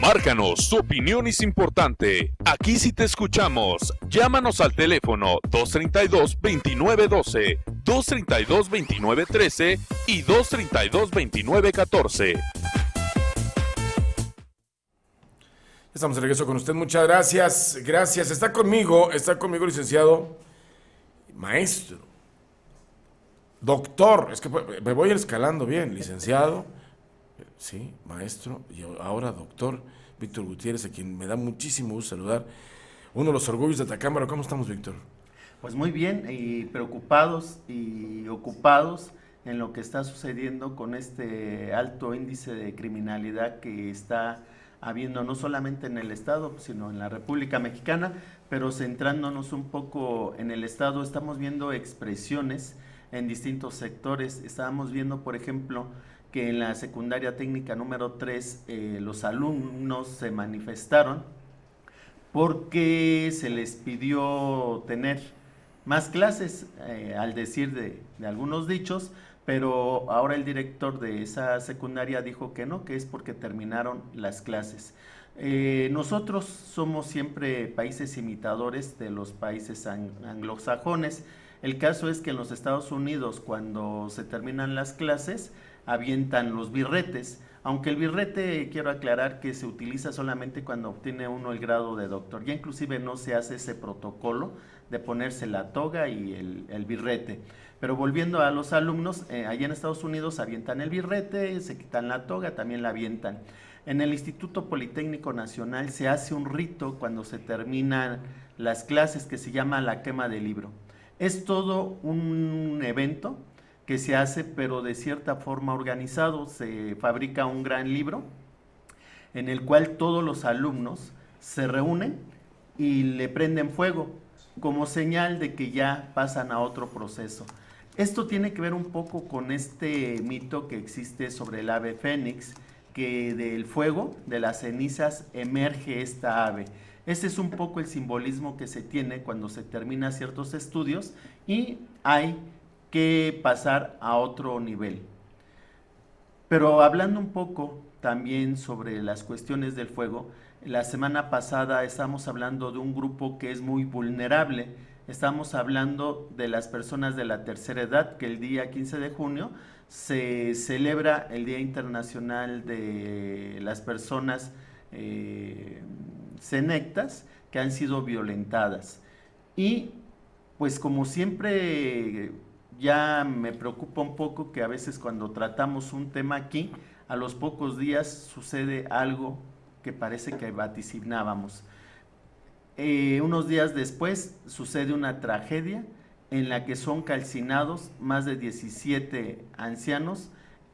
Márcanos, su opinión es importante. Aquí sí te escuchamos. Llámanos al teléfono 232-2912, 232-2913 y 232-2914. Estamos de regreso con usted, muchas gracias. Gracias. Está conmigo licenciado, maestro, doctor, es que me voy escalando bien, licenciado, sí, maestro, y ahora doctor Víctor Gutiérrez, a quien me da muchísimo gusto saludar, uno de los orgullos de Atacámbaro. ¿Cómo estamos, Víctor? Pues muy bien, y preocupados y ocupados en lo que está sucediendo con este alto índice de criminalidad que está habiendo no solamente en el estado, sino en la República Mexicana, pero centrándonos un poco en el estado, estamos viendo expresiones en distintos sectores. Estábamos viendo, por ejemplo, que en la secundaria técnica número 3 los alumnos se manifestaron porque se les pidió tener más clases, al decir de algunos dichos, pero ahora el director de esa secundaria dijo que no, que es porque terminaron las clases. Nosotros somos siempre países imitadores de los países anglosajones. El caso es que en los Estados Unidos, cuando se terminan las clases, avientan los birretes, aunque el birrete, quiero aclarar que se utiliza solamente cuando obtiene uno el grado de doctor. Ya inclusive no se hace ese protocolo de ponerse la toga y el birrete. Pero volviendo a los alumnos, allá en Estados Unidos avientan el birrete, se quitan la toga, también la avientan. En el Instituto Politécnico Nacional se hace un rito cuando se terminan las clases que se llama la quema del libro. Es todo un evento que se hace, pero de cierta forma organizado. Se fabrica un gran libro en el cual todos los alumnos se reúnen y le prenden fuego como señal de que ya pasan a otro proceso. Esto tiene que ver un poco con este mito que existe sobre el ave fénix, que del fuego, de las cenizas, emerge esta ave. Ese es un poco el simbolismo que se tiene cuando se terminan ciertos estudios y hay que pasar a otro nivel. Pero hablando un poco también sobre las cuestiones del fuego, la semana pasada estamos hablando de un grupo que es muy vulnerable. Estamos hablando de las personas de la tercera edad, que el día 15 de junio se celebra el Día Internacional de las Personas senectas que han sido violentadas. Y pues como siempre, ya me preocupa un poco que a veces cuando tratamos un tema aquí, a los pocos días sucede algo que parece que vaticinábamos. Unos días después sucede una tragedia en la que son calcinados más de 17 ancianos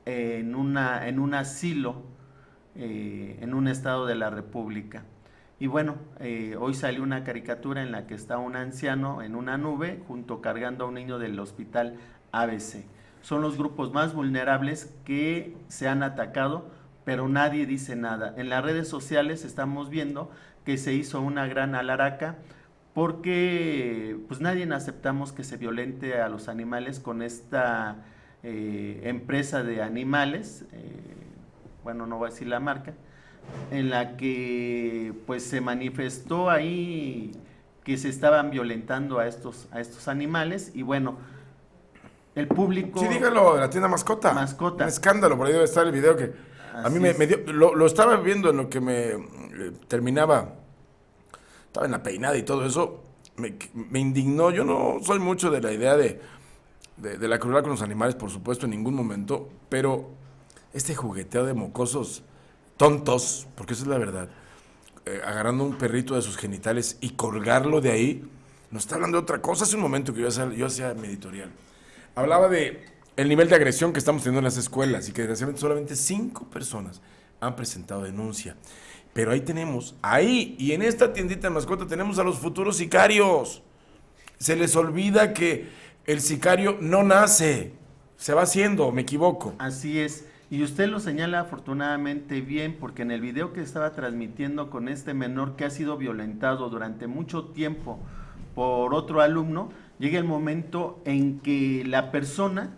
en un asilo en un estado de la República. Y bueno, hoy salió una caricatura en la que está un anciano en una nube cargando a un niño del hospital ABC. Son los grupos más vulnerables que se han atacado, pero nadie dice nada. En las redes sociales estamos viendo que se hizo una gran alaraca porque pues nadie aceptamos que se violente a los animales con esta empresa de animales, bueno, no voy a decir la marca, en la que pues se manifestó ahí que se estaban violentando a estos animales. Y bueno, el público... Sí, dígalo, de la tienda Mascota. Mascota. Un escándalo, por ahí debe estar el video que a mí me dio... Lo estaba viendo en lo que me terminaba, estaba en la peinada y todo eso, me indignó. Yo no soy mucho de la idea de la crueldad con los animales, por supuesto, en ningún momento, pero este jugueteo de mocosos tontos, porque esa es la verdad, agarrando un perrito de sus genitales y colgarlo de ahí, nos está hablando de otra cosa. Hace un momento que yo hacía mi editorial, hablaba de el nivel de agresión que estamos teniendo en las escuelas y que desgraciadamente solamente 5 personas han presentado denuncia. Pero ahí tenemos, y en esta tiendita de Mascota tenemos a los futuros sicarios. Se les olvida que el sicario no nace, se va haciendo, me equivoco. Así es. Y usted lo señala afortunadamente bien, porque en el video que estaba transmitiendo con este menor que ha sido violentado durante mucho tiempo por otro alumno, llega el momento en que la persona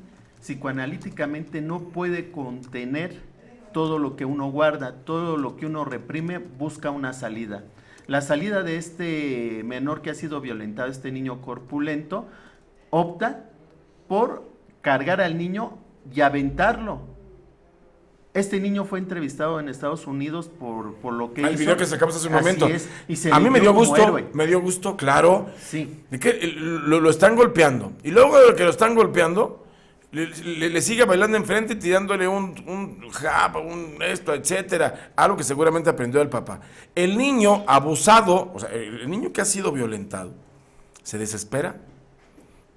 psicoanalíticamente no puede contener todo lo que uno guarda, todo lo que uno reprime, busca una salida. La salida de este menor que ha sido violentado, este niño corpulento, opta por cargar al niño y aventarlo. Este niño fue entrevistado en Estados Unidos por lo que hizo. El video que sacamos hace un Así momento. es, y se a mí le me dio como gusto, héroe. claro. Sí. De que lo están golpeando. Y luego de que lo están golpeando, le sigue bailando enfrente, tirándole un jab, esto, etcétera. Algo que seguramente aprendió del papá. El niño abusado, o sea, el niño que ha sido violentado, se desespera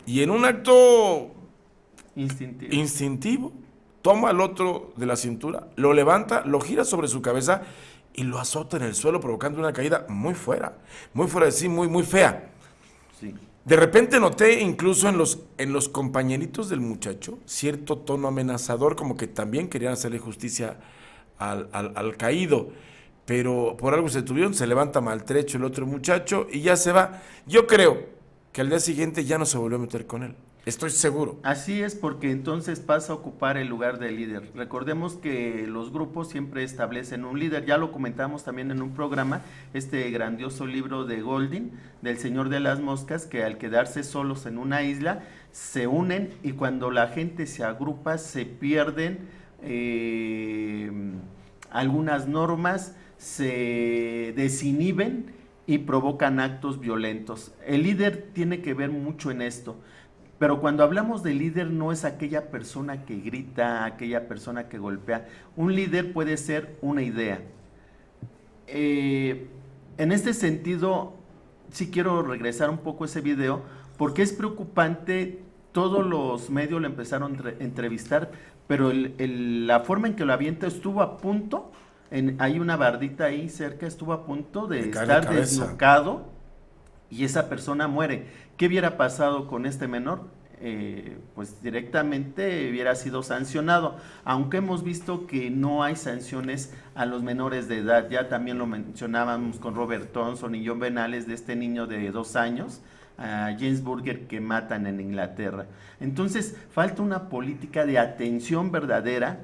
y en un acto instintivo toma al otro de la cintura, lo levanta, lo gira sobre su cabeza y lo azota en el suelo, provocando una caída muy fuera de sí, muy fea. Sí. De repente noté incluso en los compañeritos del muchacho cierto tono amenazador, como que también querían hacerle justicia al caído, pero por algo se detuvieron, se levanta maltrecho el otro muchacho y ya se va. Yo creo que al día siguiente ya no se volvió a meter con él. Estoy seguro. Así es, porque entonces pasa a ocupar el lugar del líder. Recordemos que los grupos siempre establecen un líder, ya lo comentamos también en un programa, este grandioso libro de Golding, del Señor de las Moscas, que al quedarse solos en una isla, se unen y cuando la gente se agrupa se pierden algunas normas, se desinhiben y provocan actos violentos. El líder tiene que ver mucho en esto. Pero cuando hablamos de líder no es aquella persona que grita, aquella persona que golpea. Un líder puede ser una idea. En este sentido, sí quiero regresar un poco a ese video, porque es preocupante, todos los medios lo empezaron a entrevistar, pero la forma en que lo avienta estuvo a punto, hay una bardita ahí cerca, estuvo a punto de estar desnucado y esa persona muere. ¿Qué hubiera pasado con este menor? Pues directamente hubiera sido sancionado, aunque hemos visto que no hay sanciones a los menores de edad. Ya también lo mencionábamos con Robert Thompson y John Benales de este niño de 2 años, a James Burger, que matan en Inglaterra. Entonces falta una política de atención verdadera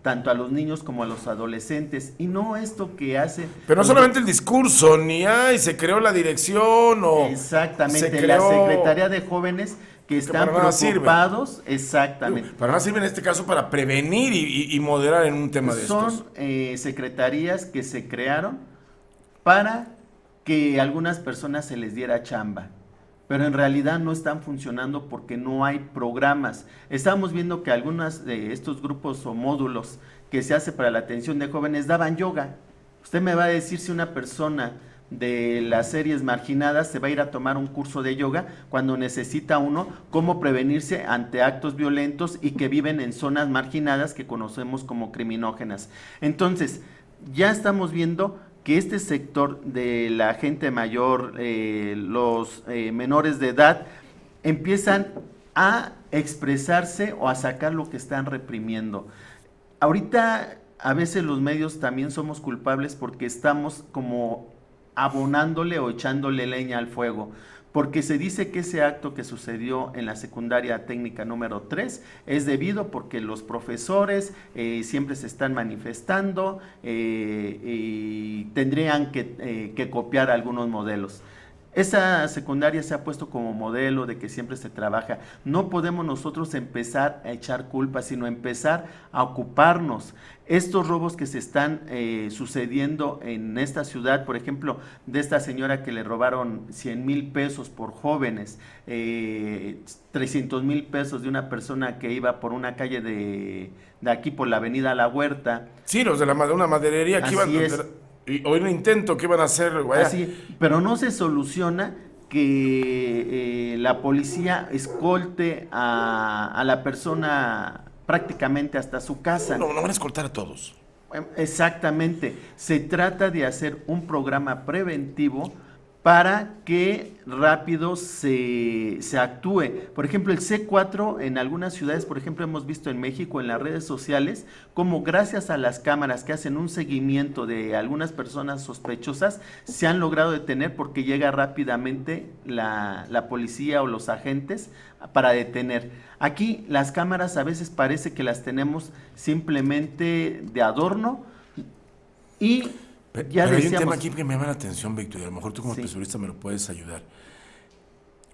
tanto a los niños como a los adolescentes, y no esto que hace... Pero no solamente el discurso, ni se creó la dirección o... Exactamente, la Secretaría de Jóvenes que están preocupados, exactamente. Para nada sirve en este caso para prevenir y moderar en un tema de estos. Son secretarías que se crearon para que a algunas personas se les diera chamba, pero en realidad no están funcionando porque no hay programas. Estamos viendo que algunos de estos grupos o módulos que se hace para la atención de jóvenes daban yoga. Usted me va a decir si una persona de las series marginadas se va a ir a tomar un curso de yoga cuando necesita uno cómo prevenirse ante actos violentos y que viven en zonas marginadas que conocemos como criminógenas. Entonces, ya estamos viendo que este sector de la gente mayor, los menores de edad, empiezan a expresarse o a sacar lo que están reprimiendo. Ahorita a veces los medios también somos culpables porque estamos como abonándole o echándole leña al fuego, porque se dice que ese acto que sucedió en la secundaria técnica número 3 es debido porque los profesores siempre se están manifestando y tendrían que copiar algunos modelos. Esa secundaria se ha puesto como modelo de que siempre se trabaja. No podemos nosotros empezar a echar culpas, sino empezar a ocuparnos. Estos robos que se están sucediendo en esta ciudad, por ejemplo, de esta señora que le robaron 100,000 pesos por jóvenes, 300,000 pesos de una persona que iba por una calle de aquí por la avenida La Huerta. Sí, los de una maderería que iban... Y hoy un intento que iban a hacer, así, pero no se soluciona que la policía escolte a la persona prácticamente hasta su casa. No van a escoltar a todos. Exactamente. Se trata de hacer un programa preventivo para que rápido se actúe. Por ejemplo, el C4 en algunas ciudades, por ejemplo, hemos visto en México en las redes sociales, como gracias a las cámaras que hacen un seguimiento de algunas personas sospechosas, se han logrado detener porque llega rápidamente la policía o los agentes para detener. Aquí las cámaras a veces parece que las tenemos simplemente de adorno y ya pero hay un decíamos, tema aquí que me llama la atención, Víctor, y a lo mejor tú como sí. especialista me lo puedes ayudar.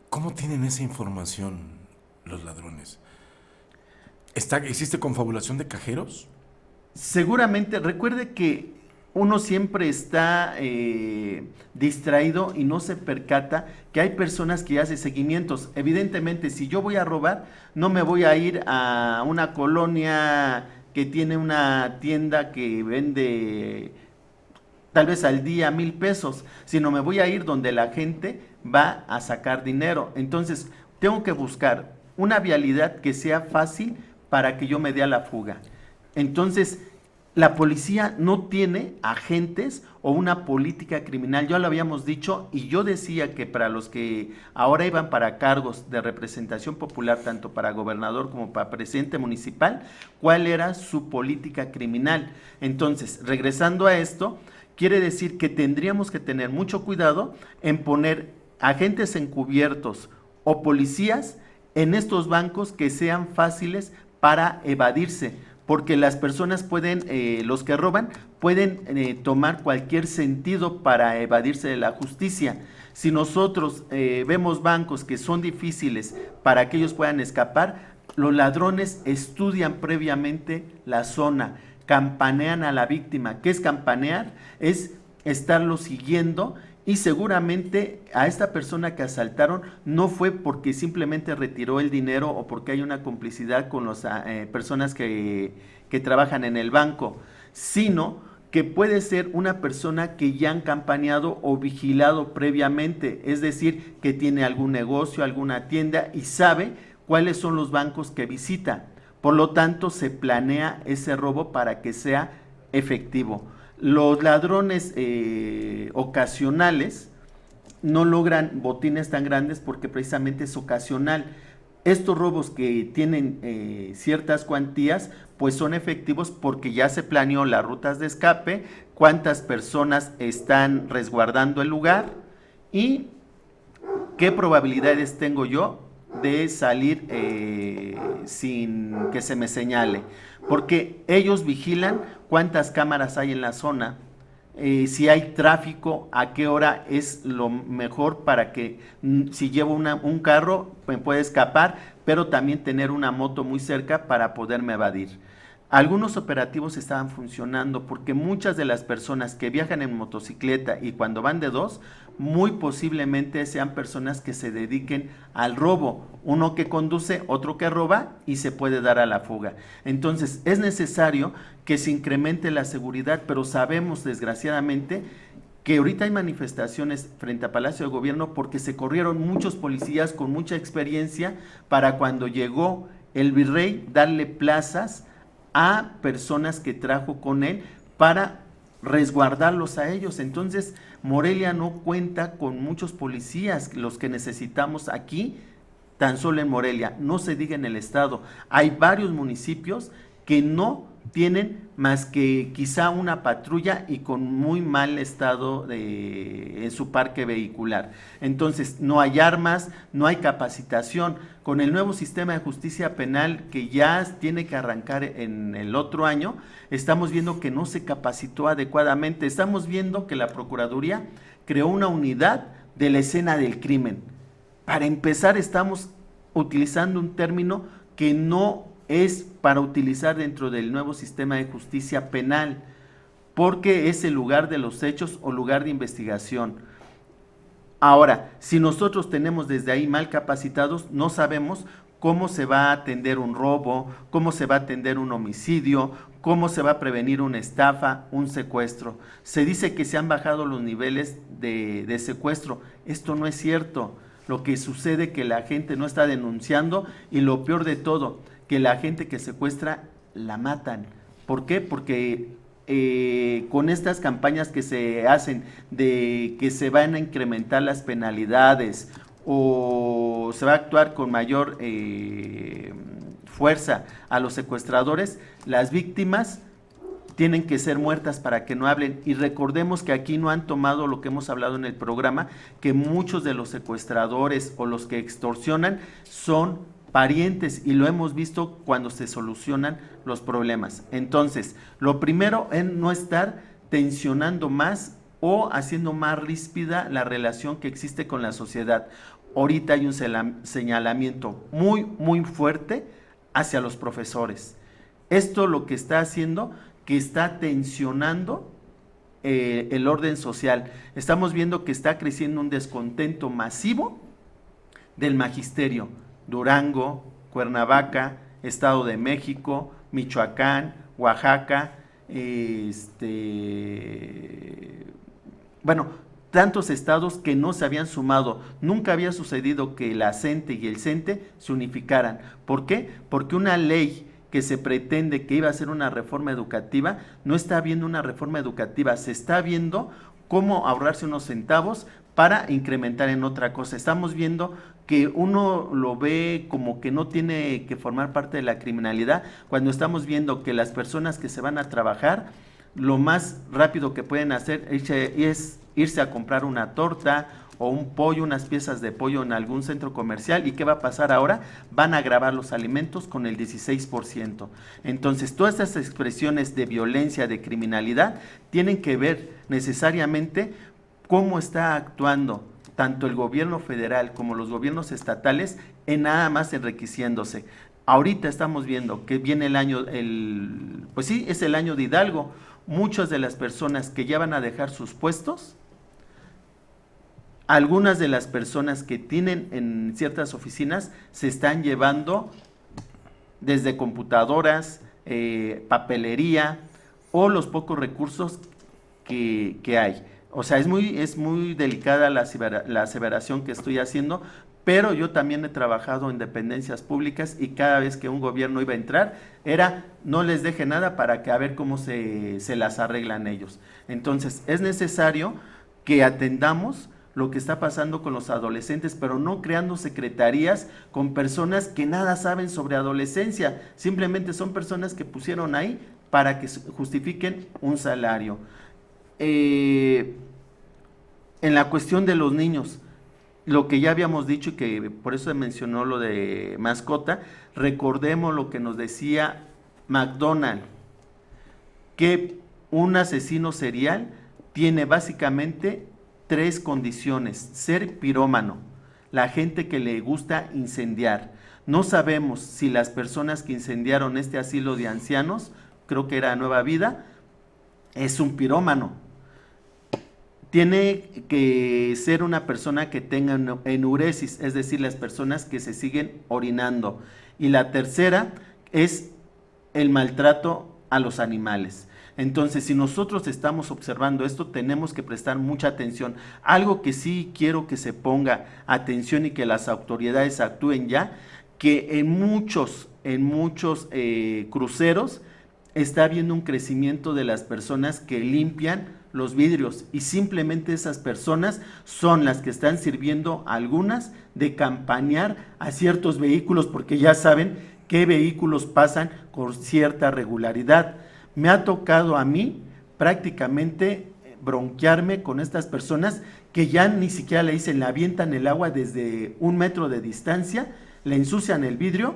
¿Cómo tienen esa información los ladrones? ¿Existe confabulación de cajeros? Seguramente, recuerde que uno siempre está distraído y no se percata que hay personas que hacen seguimientos. Evidentemente, si yo voy a robar, no me voy a ir a una colonia que tiene una tienda que vende tal vez al día 1,000 pesos, sino me voy a ir donde la gente va a sacar dinero. Entonces, tengo que buscar una vialidad que sea fácil para que yo me dé a la fuga. Entonces, la policía no tiene agentes o una política criminal, ya lo habíamos dicho, y yo decía que para los que ahora iban para cargos de representación popular, tanto para gobernador como para presidente municipal, ¿cuál era su política criminal? Entonces, regresando a esto, quiere decir que tendríamos que tener mucho cuidado en poner agentes encubiertos o policías en estos bancos que sean fáciles para evadirse, porque las personas pueden, los que roban, pueden tomar cualquier sentido para evadirse de la justicia. Si nosotros vemos bancos que son difíciles para que ellos puedan escapar, los ladrones estudian previamente la zona, campanean a la víctima. ¿Qué es campanear? Es estarlo siguiendo, y seguramente a esta persona que asaltaron no fue porque simplemente retiró el dinero o porque hay una complicidad con las personas que trabajan en el banco, sino que puede ser una persona que ya han campaneado o vigilado previamente, es decir, que tiene algún negocio, alguna tienda y sabe cuáles son los bancos que visita. Por lo tanto, se planea ese robo para que sea efectivo. Los ladrones ocasionales no logran botines tan grandes porque precisamente es ocasional. Estos robos que tienen ciertas cuantías, pues son efectivos porque ya se planeó las rutas de escape, cuántas personas están resguardando el lugar y qué probabilidades tengo yo de salir sin que se me señale, porque ellos vigilan cuántas cámaras hay en la zona, si hay tráfico, a qué hora es lo mejor para que si llevo un carro me puede escapar, pero también tener una moto muy cerca para poderme evadir. Algunos operativos estaban funcionando porque muchas de las personas que viajan en motocicleta y cuando van de dos, muy posiblemente sean personas que se dediquen al robo, uno que conduce, otro que roba y se puede dar a la fuga. Entonces es necesario que se incremente la seguridad, pero sabemos desgraciadamente que ahorita hay manifestaciones frente a Palacio de Gobierno porque se corrieron muchos policías con mucha experiencia para cuando llegó el virrey darle plazas a personas que trajo con él para resguardarlos a ellos. Entonces Morelia no cuenta con muchos policías, los que necesitamos aquí, tan solo en Morelia, no se diga en el estado. Hay varios municipios que no tienen más que quizá una patrulla y con muy mal estado en su parque vehicular. Entonces no hay armas, no hay capacitación. Con el nuevo sistema de justicia penal que ya tiene que arrancar en el otro año, estamos viendo que no se capacitó adecuadamente. Estamos viendo que la Procuraduría creó una unidad de la escena del crimen. Para empezar, estamos utilizando un término que no es para utilizar dentro del nuevo sistema de justicia penal, porque es el lugar de los hechos o lugar de investigación. Ahora, si nosotros tenemos desde ahí mal capacitados, no sabemos cómo se va a atender un robo, cómo se va a atender un homicidio, cómo se va a prevenir una estafa, un secuestro. Se dice que se han bajado los niveles de secuestro. Esto no es cierto. Lo que sucede es que la gente no está denunciando y lo peor de todo, que la gente que secuestra la matan. ¿Por qué? Porque con estas campañas que se hacen de que se van a incrementar las penalidades o se va a actuar con mayor fuerza a los secuestradores, las víctimas tienen que ser muertas para que no hablen. Y recordemos que aquí no han tomado lo que hemos hablado en el programa, que muchos de los secuestradores o los que extorsionan son parientes, y lo hemos visto cuando se solucionan los problemas. Entonces, lo primero es no estar tensionando más o haciendo más ríspida la relación que existe con la sociedad. Ahorita hay un señalamiento muy fuerte hacia los profesores. Esto lo que está haciendo, que está tensionando el orden social. Estamos viendo que está creciendo un descontento masivo del magisterio. Durango, Cuernavaca, Estado de México, Michoacán, Oaxaca, tantos estados que no se habían sumado. Nunca había sucedido que la CENTE y el CENTE se unificaran. ¿Por qué? Porque una ley que se pretende que iba a ser una reforma educativa, no está viendo una reforma educativa, se está viendo cómo ahorrarse unos centavos para incrementar en otra cosa. Estamos viendo que uno lo ve como que no tiene que formar parte de la criminalidad, cuando estamos viendo que las personas que se van a trabajar, lo más rápido que pueden hacer es irse a comprar una torta o un pollo, unas piezas de pollo en algún centro comercial. ¿Y qué va a pasar ahora? Van a gravar los alimentos con el 16%. Entonces, todas estas expresiones de violencia, de criminalidad, tienen que ver necesariamente cómo está actuando tanto el gobierno federal como los gobiernos estatales en nada más enriqueciéndose. Ahorita estamos viendo que viene el año, pues sí, es el año de Hidalgo. Muchas de las personas que ya van a dejar sus puestos, algunas de las personas que tienen en ciertas oficinas se están llevando desde computadoras, papelería o los pocos recursos que hay. O sea, es muy delicada la aseveración que estoy haciendo, pero yo también he trabajado en dependencias públicas y cada vez que un gobierno iba a entrar, no les deje nada para que a ver cómo se las arreglan ellos. Entonces, es necesario que atendamos lo que está pasando con los adolescentes, pero no creando secretarías con personas que nada saben sobre adolescencia, simplemente son personas que pusieron ahí para que justifiquen un salario. En la cuestión de los niños, lo que ya habíamos dicho y que por eso se mencionó lo de mascota, recordemos lo que nos decía McDonald, que un asesino serial tiene básicamente 3 condiciones: ser pirómano, la gente que le gusta incendiar. No sabemos si las personas que incendiaron este asilo de ancianos, creo que era Nueva Vida, es un pirómano. Tiene que ser una persona que tenga enuresis, es decir, las personas que se siguen orinando. Y la tercera es el maltrato a los animales. Entonces, si nosotros estamos observando esto, tenemos que prestar mucha atención. Algo que sí quiero que se ponga atención y que las autoridades actúen ya, que en muchos cruceros está habiendo un crecimiento de las personas que limpian los vidrios, y simplemente esas personas son las que están sirviendo, algunas, de campañar a ciertos vehículos, porque ya saben qué vehículos pasan con cierta regularidad. Me ha tocado a mí prácticamente bronquearme con estas personas que ya ni siquiera le dicen, le avientan el agua desde 1 metro de distancia, le ensucian el vidrio,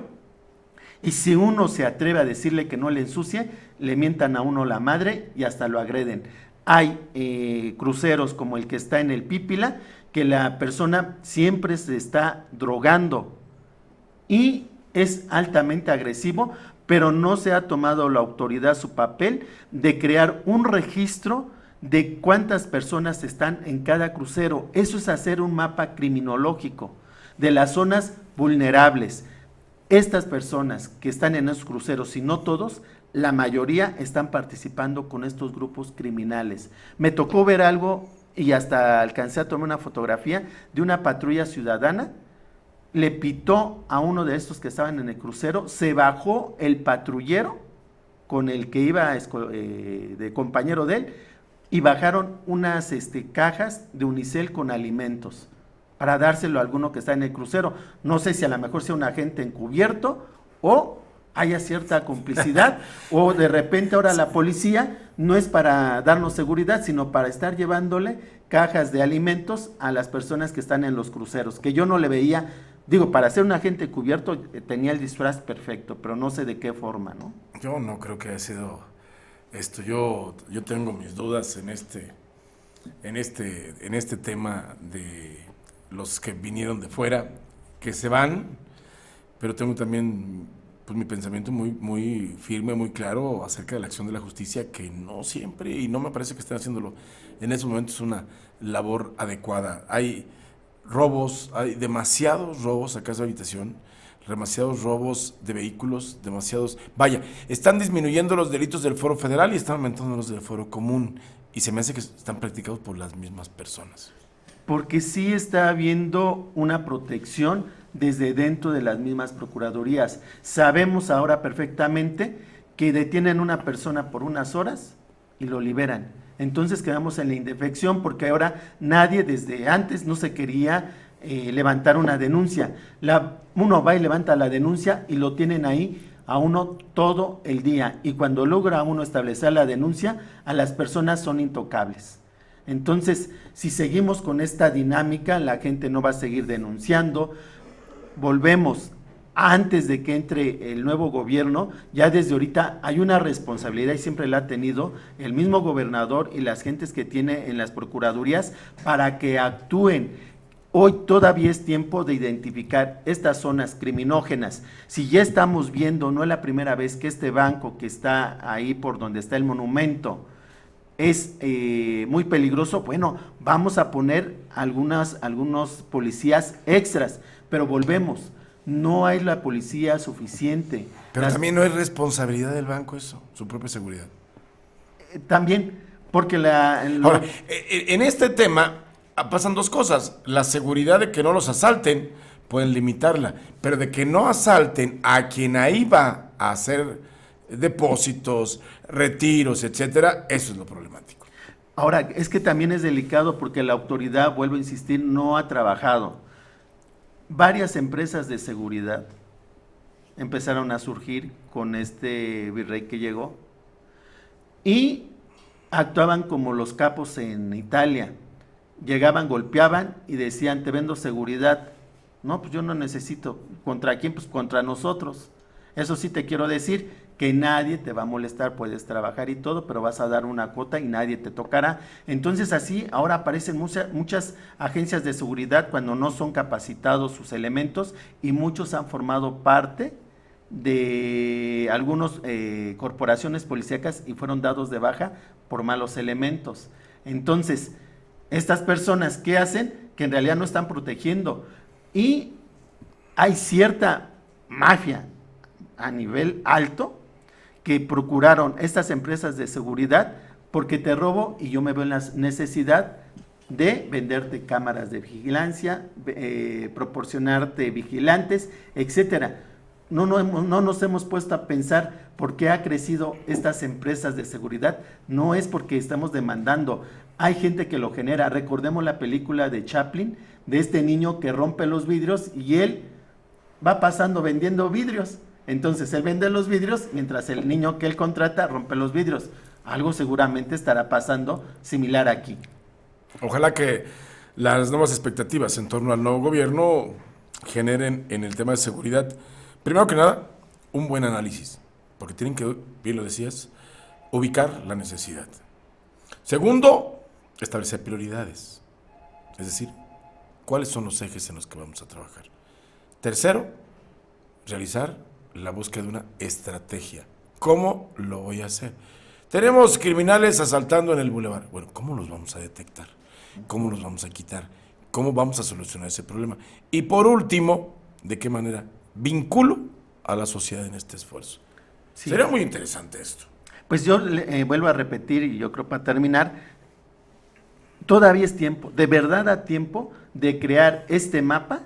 y si uno se atreve a decirle que no le ensucie, le mientan a uno la madre y hasta lo agreden. Hay cruceros como el que está en el Pípila, que la persona siempre se está drogando y es altamente agresivo, pero no se ha tomado la autoridad su papel de crear un registro de cuántas personas están en cada crucero. Eso es hacer un mapa criminológico de las zonas vulnerables. Estas personas que están en esos cruceros, si no todos, la mayoría están participando con estos grupos criminales. Me tocó ver algo y hasta alcancé a tomar una fotografía de una patrulla ciudadana. Le pitó a uno de estos que estaban en el crucero, se bajó el patrullero con el que iba de compañero de él y bajaron unas cajas de unicel con alimentos para dárselo a alguno que está en el crucero. No sé si a lo mejor sea un agente encubierto o haya cierta complicidad o de repente ahora la policía no es para darnos seguridad, sino para estar llevándole cajas de alimentos a las personas que están en los cruceros, que yo no le veía, digo, para ser un agente encubierto tenía el disfraz perfecto, pero no sé de qué forma, ¿no? Yo no creo que haya sido esto. Yo tengo mis dudas en este tema de los que vinieron de fuera, que se van, pero tengo también pues mi pensamiento muy firme, muy claro acerca de la acción de la justicia, que no siempre, y no me parece que estén haciéndolo en ese momento, es una labor adecuada. Hay robos, hay demasiados robos a casa de habitación, demasiados robos de vehículos, vaya, están disminuyendo los delitos del Foro Federal y están aumentando los del Foro Común, y se me hace que están practicados por las mismas personas. Porque sí está habiendo una protección desde dentro de las mismas procuradurías. Sabemos ahora perfectamente que detienen a una persona por unas horas y lo liberan. Entonces quedamos en la indefección porque ahora nadie desde antes no se quería levantar una denuncia. Uno va y levanta la denuncia y lo tienen ahí a uno todo el día. Y cuando logra uno establecer la denuncia, a las personas son intocables. Entonces, si seguimos con esta dinámica, la gente no va a seguir denunciando. Volvemos, antes de que entre el nuevo gobierno, ya desde ahorita hay una responsabilidad y siempre la ha tenido el mismo gobernador y las gentes que tiene en las procuradurías para que actúen. Hoy todavía es tiempo de identificar estas zonas criminógenas. Si ya estamos viendo, no es la primera vez que este banco que está ahí por donde está el monumento es muy peligroso, bueno, vamos a poner algunos policías extras, pero volvemos, no hay la policía suficiente. Pero también no es responsabilidad del banco eso, su propia seguridad. También, porque Ahora, en este tema pasan dos cosas, la seguridad de que no los asalten, pueden limitarla, pero de que no asalten a quien ahí va a hacer depósitos, retiros, etcétera, eso es lo problemático. Ahora, es que también es delicado porque la autoridad, vuelvo a insistir, no ha trabajado. Varias empresas de seguridad empezaron a surgir con este virrey que llegó y actuaban como los capos en Italia. Llegaban, golpeaban y decían, te vendo seguridad. No, pues yo no necesito. ¿Contra quién? Pues contra nosotros. Eso sí te quiero decir, que nadie te va a molestar, puedes trabajar y todo, pero vas a dar una cuota y nadie te tocará. Entonces así ahora aparecen muchas agencias de seguridad cuando no son capacitados sus elementos y muchos han formado parte de algunas corporaciones policíacas y fueron dados de baja por malos elementos. Entonces, estas personas, ¿qué hacen? Que en realidad no están protegiendo y hay cierta mafia a nivel alto que procuraron estas empresas de seguridad porque te robo y yo me veo en la necesidad de venderte cámaras de vigilancia, proporcionarte vigilantes, etcétera. No nos hemos puesto a pensar por qué ha crecido estas empresas de seguridad. No es porque estamos demandando, hay gente que lo genera. Recordemos la película de Chaplin, de este niño que rompe los vidrios y él va pasando vendiendo vidrios. Entonces él vende los vidrios mientras el niño que él contrata rompe los vidrios. Algo seguramente estará pasando similar aquí. Ojalá que las nuevas expectativas en torno al nuevo gobierno generen en el tema de seguridad, primero que nada, un buen análisis, porque tienen que, bien lo decías, ubicar la necesidad. Segundo, establecer prioridades, es decir, cuáles son los ejes en los que vamos a trabajar. Tercero, realizar la búsqueda de una estrategia. ¿Cómo lo voy a hacer? Tenemos criminales asaltando en el bulevar. Bueno, ¿cómo los vamos a detectar? ¿Cómo los vamos a quitar? ¿Cómo vamos a solucionar ese problema? Y por último, ¿de qué manera vinculo a la sociedad en este esfuerzo? Sí. Sería muy interesante esto. Pues yo vuelvo a repetir, y yo creo para terminar, todavía es tiempo, de verdad a tiempo de crear este mapa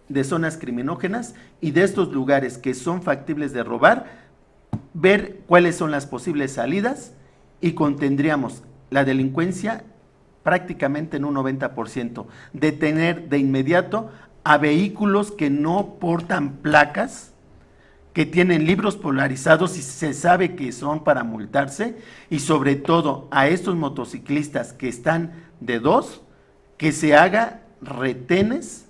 de zonas criminógenas y de estos lugares que son factibles de robar, ver cuáles son las posibles salidas y contendríamos la delincuencia prácticamente en un 90%. Detener de inmediato a vehículos que no portan placas, que tienen libros polarizados y se sabe que son para multarse, y sobre todo a estos motociclistas que están de dos, que se haga retenes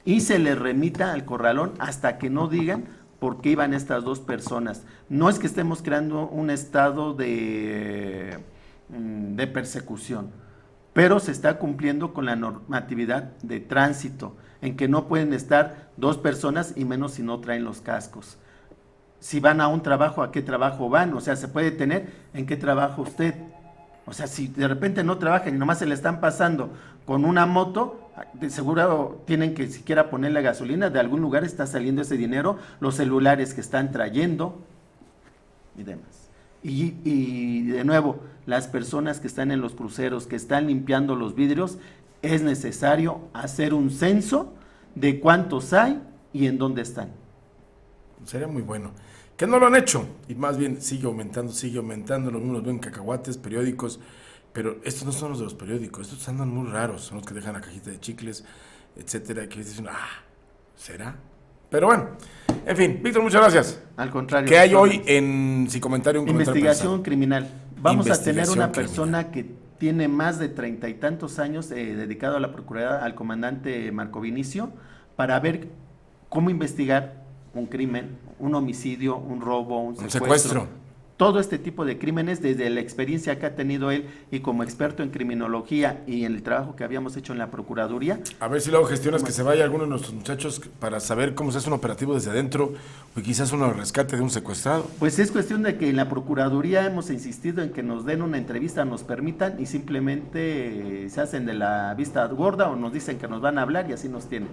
y se les remita al corralón hasta que no digan por qué iban estas dos personas. No es que estemos creando un estado de persecución, pero se está cumpliendo con la normatividad de tránsito, en que no pueden estar dos personas y menos si no traen los cascos. Si van a un trabajo, ¿a qué trabajo van? O sea, se puede detener en qué trabaja usted. O sea, si de repente no trabajan y nomás se le están pasando con una moto, de seguro tienen que siquiera ponerle gasolina, de algún lugar está saliendo ese dinero, los celulares que están trayendo y demás. Y de nuevo, las personas que están en los cruceros, que están limpiando los vidrios, es necesario hacer un censo de cuántos hay y en dónde están. Sería muy bueno. Que no lo han hecho, y más bien sigue aumentando, lo mismo los ven en cacahuates, periódicos, pero estos no son los de los periódicos, estos andan muy raros, son los que dejan la cajita de chicles, etcétera, que dicen, ¿será? Pero bueno, en fin, Víctor, muchas gracias. Al contrario. ¿Qué hay hoy en Si Comentario? Un investigación criminal. Vamos a tener una Investigación persona que tiene más de 30 y tantos años dedicado a la Procuraduría, al comandante Marco Vinicio, para ver cómo investigar un crimen, un homicidio, un robo, un secuestro. Todo este tipo de crímenes, desde la experiencia que ha tenido él y como experto en criminología y en el trabajo que habíamos hecho en la Procuraduría. A ver si luego gestionas que se vaya alguno de nuestros muchachos para saber cómo se hace un operativo desde adentro o quizás un rescate de un secuestrado. Pues es cuestión de que en la Procuraduría hemos insistido en que nos den una entrevista, nos permitan, y simplemente se hacen de la vista gorda o nos dicen que nos van a hablar y así nos tienen.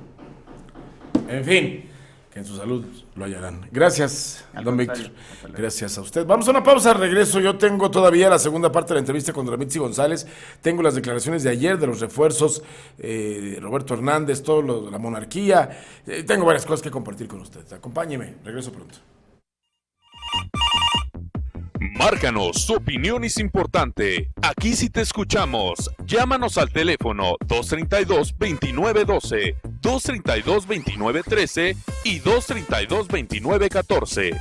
En fin, que en su salud lo hallarán. Gracias, don Víctor. Gracias a usted. Vamos a una pausa, regreso. Yo tengo todavía la segunda parte de la entrevista con Dramitzi González. Tengo las declaraciones de ayer de los refuerzos, Roberto Hernández, todo lo de la monarquía. Tengo varias cosas que compartir con usted. Acompáñeme, regreso pronto. Márcanos, su opinión es importante. Aquí sí te escuchamos. Llámanos al teléfono 232-2912, 232-2913 y 232-2914.